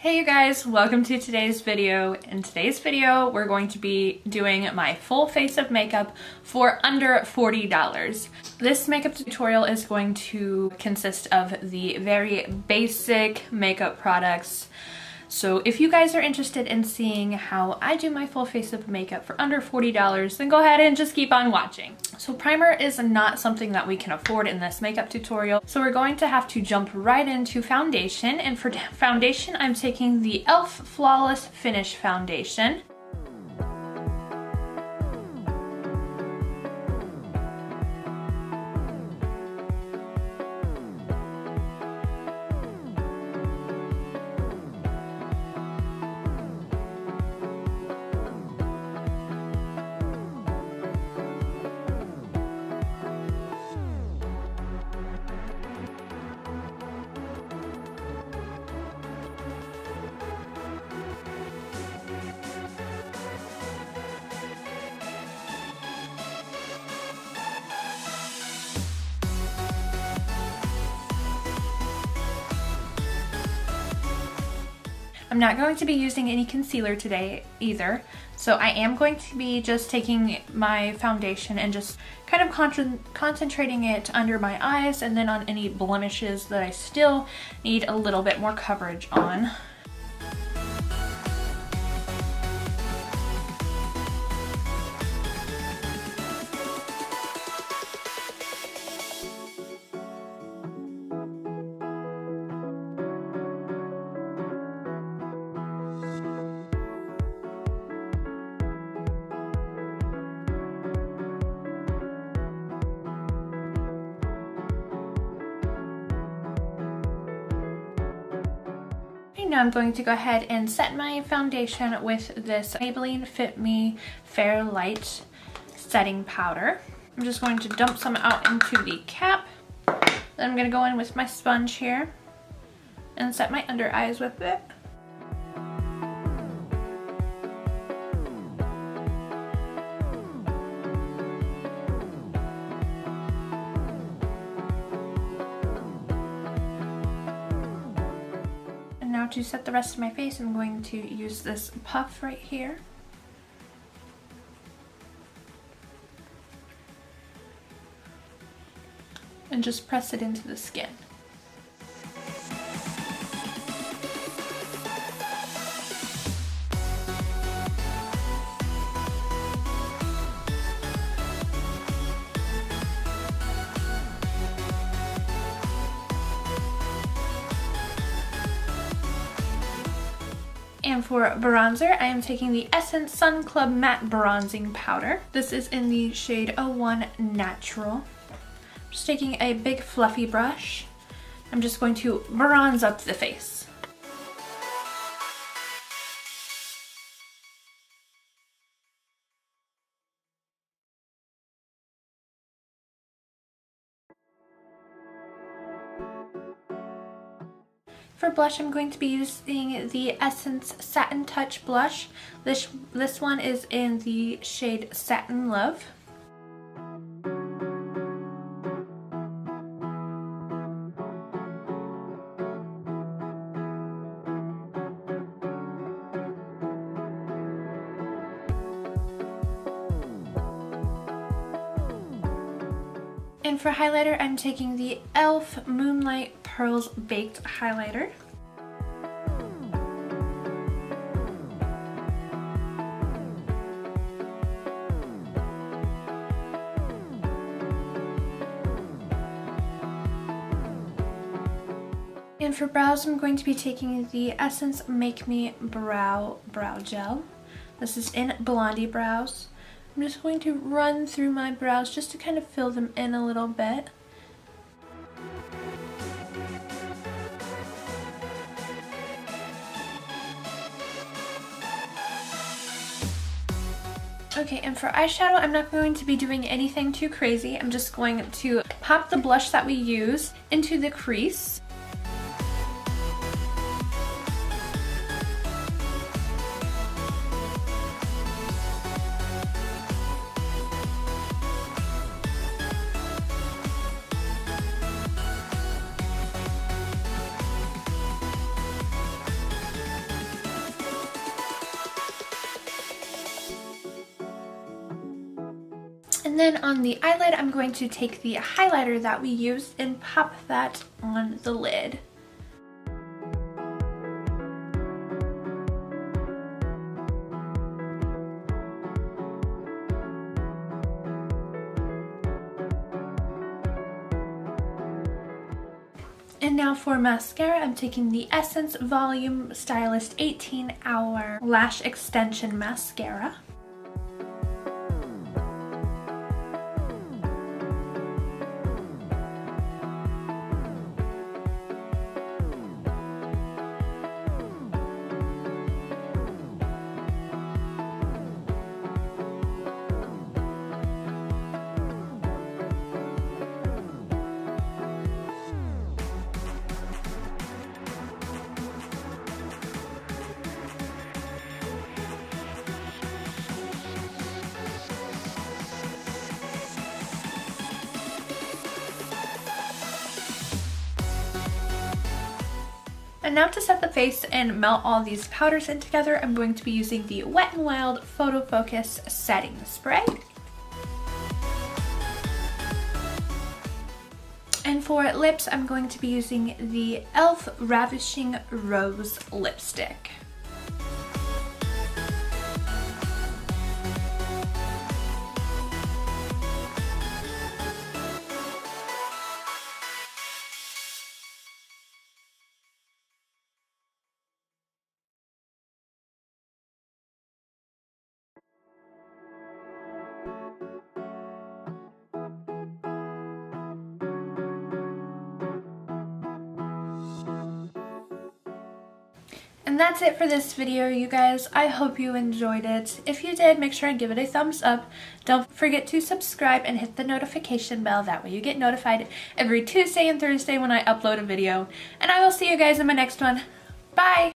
Hey you guys, welcome to today's video. In today's video, we're going to be doing my full face of makeup for under $40. This makeup tutorial is going to consist of the very basic makeup products. So if you guys are interested in seeing how I do my full face of makeup for under $40, then go ahead and just keep on watching. So primer is not something that we can afford in this makeup tutorial, so we're going to have to jump right into foundation. And for foundation, I'm taking the E.L.F. Flawless Finish Foundation. I'm not going to be using any concealer today either, so I am going to be just taking my foundation and just kind of concentrating it under my eyes and then on any blemishes that I still need a little bit more coverage on. Now I'm going to go ahead and set my foundation with this Maybelline Fit Me Fair Light setting powder. I'm just going to dump some out into the cap. Then I'm going to go in with my sponge here and set my under eyes with it. Now to set the rest of my face, I'm going to use this puff right here. And just press it into the skin. And for bronzer, I am taking the Essence Sun Club Matte Bronzing Powder. This is in the shade 01 Natural. Just taking a big fluffy brush. I'm just going to bronze up the face. For blush, I'm going to be using the Essence Satin Touch Blush. This one is in the shade Satin Love. And for highlighter, I'm taking the E.L.F. Moonlight Pearls Baked Highlighter. And for brows, I'm going to be taking the Essence Make Me Brow Gel. This is in Blondy Brows. I'm just going to run through my brows just to kind of fill them in a little bit. Okay, and for eyeshadow, I'm not going to be doing anything too crazy. I'm just going to pop the blush that we use into the crease. then on the eyelid, I'm going to take the highlighter that we used and pop that on the lid. And now for mascara, I'm taking the Essence Volume Stylist 18-Hour Lash Extension Mascara. And now to set the face and melt all these powders in together, I'm going to be using the Wet n Wild Photofocus Setting Spray. And for lips, I'm going to be using the E.L.F. Ravishing Rose Lipstick. And that's it for this video, you guys. I hope you enjoyed it. If you did, make sure and give it a thumbs up. Don't forget to subscribe and hit the notification bell. That way you get notified every Tuesday and Thursday when I upload a video. And I will see you guys in my next one. Bye!